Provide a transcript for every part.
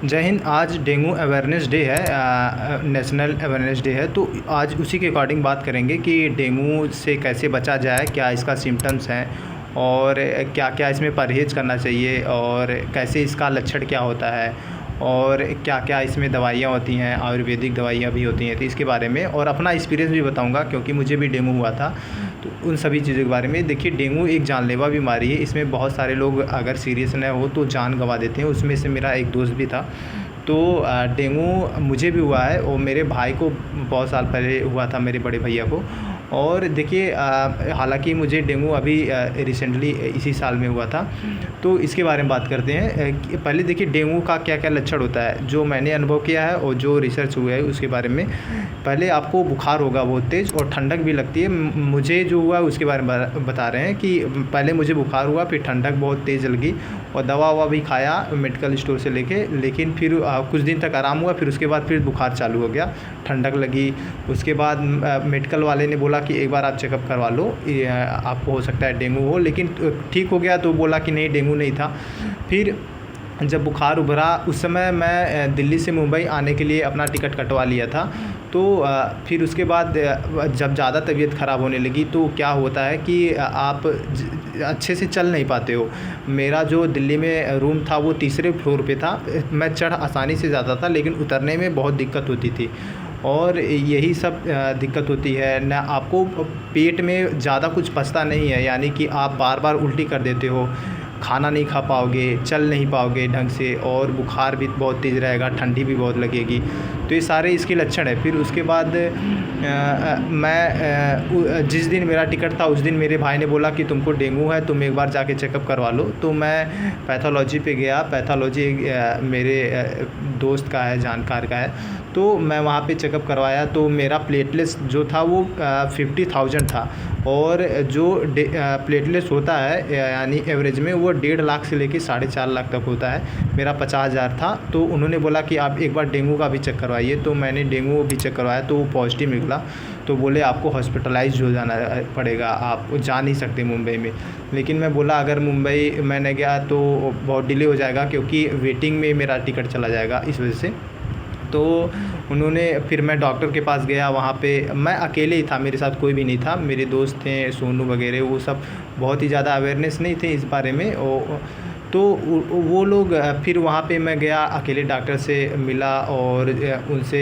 जय हिंद। आज dengue awareness day है, नेशनल अवेयरनेस डे है। तो आज उसी के अकॉर्डिंग बात करेंगे कि डेंगू से कैसे बचा जाए, क्या इसका सिम्टम्स हैं और क्या क्या इसमें परहेज़ करना चाहिए और कैसे इसका लक्षण क्या होता है और क्या क्या इसमें दवाइयाँ होती हैं, आयुर्वेदिक दवाइयाँ भी होती हैं। तो इसके बारे में और अपना एक्सपीरियंस भी बताऊंगा क्योंकि मुझे भी डेंगू हुआ था। तो उन सभी चीज़ों के बारे में देखिए, डेंगू एक जानलेवा बीमारी है। इसमें बहुत सारे लोग अगर सीरियस न हो तो जान गंवा देते हैं। उसमें से मेरा एक दोस्त भी था। तो डेंगू मुझे भी हुआ है और मेरे भाई को बहुत साल पहले हुआ था, मेरे बड़े भैया को। और देखिए, हालांकि मुझे डेंगू अभी रिसेंटली इसी साल में हुआ था। तो इसके बारे में बात करते हैं। पहले देखिए डेंगू का क्या क्या लक्षण होता है, जो मैंने अनुभव किया है और जो रिसर्च हुआ है उसके बारे में। पहले आपको बुखार होगा बहुत तेज़ और ठंडक भी लगती है। मुझे जो हुआ उसके बारे में बता रहे हैं कि पहले मुझे बुखार हुआ, फिर ठंडक बहुत तेज़ लगी और दवा ववा भी खाया मेडिकल स्टोर से लेके, लेकिन फिर कुछ दिन तक आराम हुआ। फिर उसके बाद फिर बुखार चालू हो गया, ठंडक लगी। उसके बाद मेडिकल वाले ने बोला कि एक बार आप चेकअप करवा लो, आपको हो सकता है डेंगू हो। लेकिन ठीक हो गया तो बोला कि नहीं, डेंगू नहीं था। फिर जब बुखार उभरा उस समय मैं दिल्ली से मुंबई आने के लिए अपना टिकट कटवा लिया था। तो फिर उसके बाद जब ज़्यादा तबीयत ख़राब होने लगी तो क्या होता है कि आप अच्छे से चल नहीं पाते हो। मेरा जो दिल्ली में रूम था वो तीसरे फ्लोर पे था। मैं चढ़ आसानी से जाता था लेकिन उतरने में बहुत दिक्कत होती थी। और यही सब दिक्कत होती है ना, आपको पेट में ज़्यादा कुछ पचता नहीं है, यानी कि आप बार बार उल्टी कर देते हो, खाना नहीं खा पाओगे, चल नहीं पाओगे ढंग से, और बुखार भी बहुत तेज़ रहेगा, ठंडी भी बहुत लगेगी। तो ये सारे इसके लक्षण है। फिर उसके बाद मैं जिस दिन मेरा टिकट था उस दिन मेरे भाई ने बोला कि तुमको डेंगू है, तुम एक बार जाके चेकअप करवा लो। तो मैं पैथोलॉजी पे गया। पैथोलॉजी मेरे दोस्त का है, जानकार का है। तो मैं वहाँ पे चेकअप करवाया तो मेरा प्लेटलेट्स जो था वो 50,000 था। और जो प्लेटलेट्स होता है यानी एवरेज में वो 1.5 लाख से लेके 4.5 लाख तक होता है। मेरा 50,000 था। तो उन्होंने बोला कि आप एक बार डेंगू का भी चेक करवाइए। तो मैंने डेंगू भी चेक करवाया तो वो पॉजिटिव निकला। तो बोले आपको हॉस्पिटलाइज हो जाना पड़ेगा, आप जा नहीं सकते मुंबई में। लेकिन मैं बोला अगर मुंबई मैंने गया तो बहुत डिले हो जाएगा क्योंकि वेटिंग में मेरा टिकट चला जाएगा, इस वजह से। तो उन्होंने फिर मैं डॉक्टर के पास गया। वहाँ पे मैं अकेले ही था, मेरे साथ कोई भी नहीं था। मेरे दोस्त थे सोनू वगैरह, वो सब बहुत ही ज़्यादा अवेयरनेस नहीं थे इस बारे में। तो वो लोग फिर वहाँ पे मैं गया, अकेले डॉक्टर से मिला और उनसे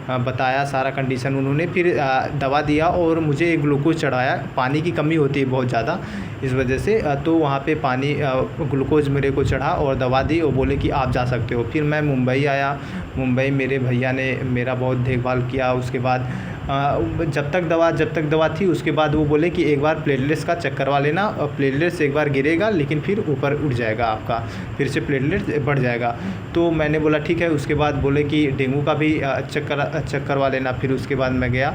बताया सारा कंडीशन। उन्होंने फिर दवा दिया और मुझे ग्लूकोज चढ़ाया। पानी की कमी होती है बहुत ज़्यादा इस वजह से। तो वहाँ पे पानी ग्लूकोज मेरे को चढ़ा और दवा दी और बोले कि आप जा सकते हो। फिर मैं मुंबई आया। मुंबई मेरे भैया ने मेरा बहुत देखभाल किया। उसके बाद जब तक दवा थी उसके बाद वो बोले कि एक बार प्लेटलेट्स का चेक करवा लेना, और प्लेटलेट्स एक बार गिरेगा लेकिन फिर ऊपर उठ जाएगा, आपका फिर से प्लेटलेट्स बढ़ जाएगा। तो मैंने बोला ठीक है। उसके बाद बोले कि डेंगू का भी चेक करवा लेना। फिर उसके बाद मैं गया।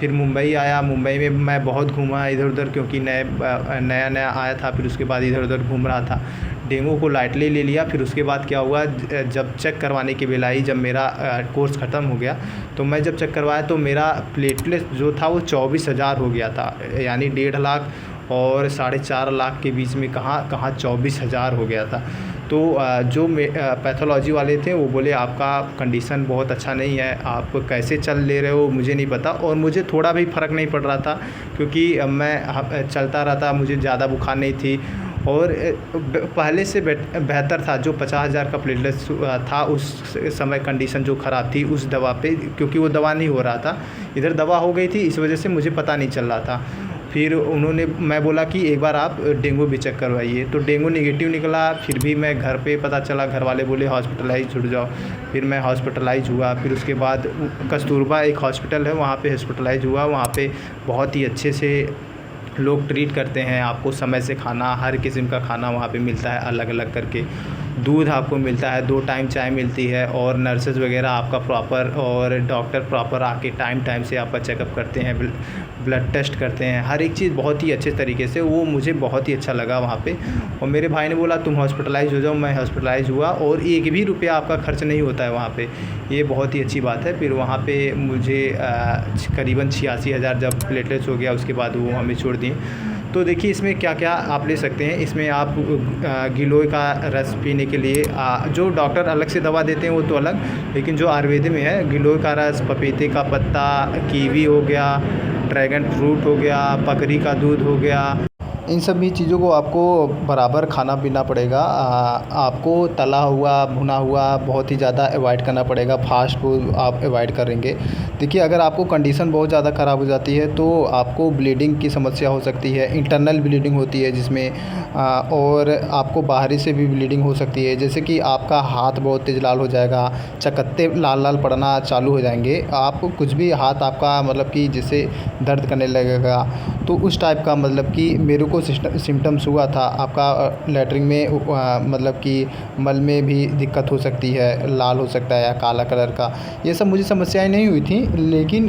फिर मुंबई आया। मुंबई में मैं बहुत घूमा इधर उधर क्योंकि नया नया आया था। फिर उसके बाद इधर उधर घूम रहा था, डेंगू को लाइटली ले लिया। फिर उसके बाद क्या हुआ, जब चेक करवाने की बेला आई, जब मेरा कोर्स ख़त्म हो गया तो मैं जब चेक करवाया तो मेरा प्लेटलेट जो था वो 24,000 हो गया था। यानी 1.5 लाख और 4.5 लाख के बीच में कहाँ 24,000 हो गया था। तो जो पैथोलॉजी वाले थे वो बोले आपका कंडीशन बहुत अच्छा नहीं है, आप कैसे चल ले रहे हो मुझे नहीं पता। और मुझे थोड़ा भी फ़र्क नहीं पड़ रहा था क्योंकि मैं चलता रहता, मुझे ज़्यादा बुखार नहीं थी और पहले से बेहतर था। जो 50,000 का प्लेटलेट्स था उस समय कंडीशन जो ख़राब थी उस दवा पे, क्योंकि वो दवा नहीं हो रहा था, इधर दवा हो गई थी, इस वजह से मुझे पता नहीं चल रहा था। फिर मैं बोला कि एक बार आप डेंगू भी चेक करवाइए। तो डेंगू नेगेटिव निकला। फिर भी मैं घर पे पता चला, घर वाले बोले हॉस्पिटलाइज हो जाओ। फिर मैं हॉस्पिटलाइज हुआ। फिर उसके बाद कस्तूरबा एक हॉस्पिटल है, वहाँ पे हॉस्पिटलाइज हुआ। वहाँ पे बहुत ही अच्छे से लोग ट्रीट करते हैं। आपको समय से खाना, हर किस्म का खाना वहाँ पे मिलता है अलग अलग करके। दूध आपको मिलता है, 2 टाइम चाय मिलती है और नर्सेज वगैरह आपका प्रॉपर, और डॉक्टर प्रॉपर आके टाइम से आपका चेकअप करते हैं, ब्लड टेस्ट करते हैं, हर एक चीज़ बहुत ही अच्छे तरीके से। वो मुझे बहुत ही अच्छा लगा वहाँ पे। और मेरे भाई ने बोला तुम हॉस्पिटलाइज हो जाओ। मैं हॉस्पिटलाइज हुआ और 1 भी रुपया आपका खर्च नहीं होता है वहाँ पे, ये बहुत ही अच्छी बात है। फिर वहाँ पे मुझे करीबन 86,000 जब प्लेटलेट्स हो गया उसके बाद वो हमें छोड़ दिए। तो देखिए इसमें क्या-क्या आप ले सकते हैं। इसमें आप गिलोय का रस पीने के लिए जो डॉक्टर अलग से दवा देते हैं वो तो अलग, लेकिन जो आयुर्वेद में है गिलोय का रस, पपीते का पत्ता, कीवी हो गया, ड्रैगन फ्रूट हो गया, बकरी का दूध हो गया, इन सभी चीज़ों को आपको बराबर खाना पीना पड़ेगा। आपको तला हुआ, भुना हुआ बहुत ही ज़्यादा अवॉइड करना पड़ेगा, फ़ास्ट फूड आप अवॉइड करेंगे। देखिए अगर आपको कंडीशन बहुत ज़्यादा ख़राब हो जाती है तो आपको ब्लीडिंग की समस्या हो सकती है, इंटरनल ब्लीडिंग होती है जिसमें और आपको बाहरी से भी ब्लीडिंग हो सकती है। जैसे कि आपका हाथ बहुत तेज़ लाल हो जाएगा, चकत्ते लाल-लाल पड़ना चालू हो जाएँगे। आपको कुछ भी हाथ आपका मतलब कि जैसे दर्द करने लगेगा, तो उस टाइप का मतलब कि मेरे को सिम्पटम्स हुआ था। आपका लैट्रिन में मतलब कि मल में भी दिक्कत हो सकती है, लाल हो सकता है या काला कलर का। ये सब मुझे समस्याएँ नहीं हुई थी, लेकिन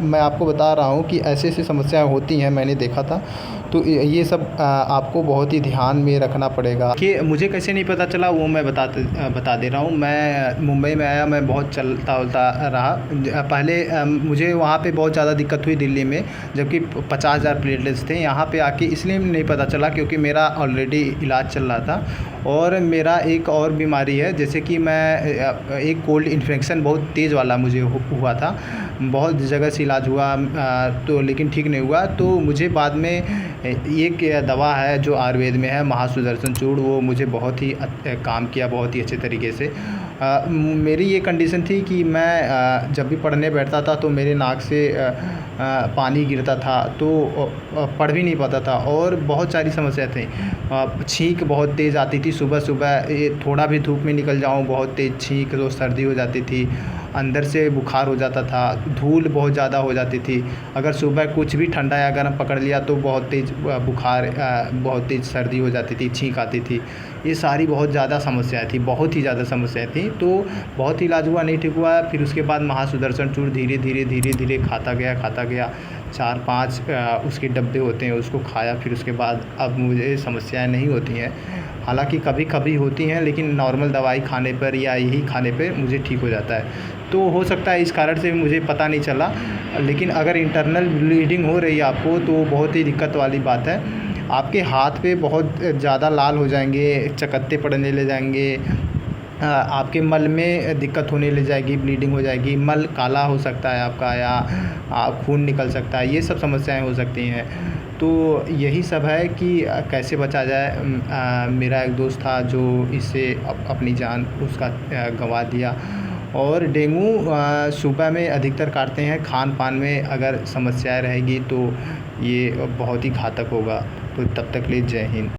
मैं आपको बता रहा हूँ कि ऐसी-ऐसी समस्याएँ होती हैं, मैंने देखा था। तो ये सब आपको बहुत ही ध्यान में रखना पड़ेगा कि मुझे कैसे नहीं पता चला वो मैं बता दे रहा हूँ। मैं मुंबई में आया, मैं बहुत चलता-वलता रहा। पहले मुझे वहाँ पे बहुत ज़्यादा दिक्कत हुई दिल्ली में, जबकि 50,000 प्लेटलेट्स थे। यहाँ पे आके इसलिए नहीं पता चला क्योंकि मेरा ऑलरेडी इलाज चल रहा था और मेरा एक और बीमारी है, जैसे कि मैं एक कोल्ड इन्फेक्शन बहुत तेज़ वाला मुझे हुआ था। बहुत जगह से इलाज हुआ तो लेकिन ठीक नहीं हुआ। तो मुझे बाद में एक दवा है जो आयुर्वेद में है, महासुदर्शन चूर्ण, वो मुझे बहुत ही काम किया बहुत ही अच्छे तरीके से। मेरी ये कंडीशन थी कि मैं जब भी पढ़ने बैठता था तो मेरे नाक से पानी गिरता था, तो पढ़ भी नहीं पाता था और बहुत सारी समस्या थी। छींक बहुत तेज़ आती थी सुबह-सुबह, ये थोड़ा भी धूप में निकल जाऊँ बहुत तेज़ छींक, तो सर्दी हो जाती थी, अंदर से बुखार हो जाता था, धूल बहुत ज़्यादा हो जाती थी। अगर सुबह कुछ भी ठंडा या गर्म पकड़ लिया तो बहुत तेज़ बुखार, बहुत तेज़ सर्दी हो जाती थी, छींक आती थी। ये सारी बहुत ज़्यादा समस्याएँ थी, बहुत ही ज़्यादा समस्याएँ थी। तो बहुत इलाज हुआ, नहीं ठीक हुआ। फिर उसके बाद महासुदर्शन चूर्ण धीरे-धीरे खाता गया। 4-5 उसके डब्बे होते हैं, उसको खाया। फिर उसके बाद अब मुझे समस्याएँ नहीं होती हैं। हालाँकि कभी-कभी होती हैं, लेकिन नॉर्मल दवाई खाने पर या यही खाने पे मुझे ठीक हो जाता है। तो हो सकता है इस कारण से मुझे पता नहीं चला, लेकिन अगर इंटरनल ब्लीडिंग हो रही है आपको तो बहुत ही दिक्कत वाली बात है। आपके हाथ पे बहुत ज़्यादा लाल हो जाएँगे, चकत्ते पड़ने लग जाएँगे, आपके मल में दिक्कत होने लग जाएगी, ब्लीडिंग हो जाएगी, मल काला हो सकता है आपका या खून निकल सकता है, ये सब समस्याएँ हो सकती हैं। तो यही सब है कि कैसे बचा जाए। मेरा एक दोस्त था जो इससे अपनी जान उसका गँवा दिया। और डेंगू सुबह में अधिकतर काटते हैं, खान-पान में अगर समस्याएँ रहेगी तो ये बहुत ही घातक होगा। तो तब तक के लिए जय हिंद।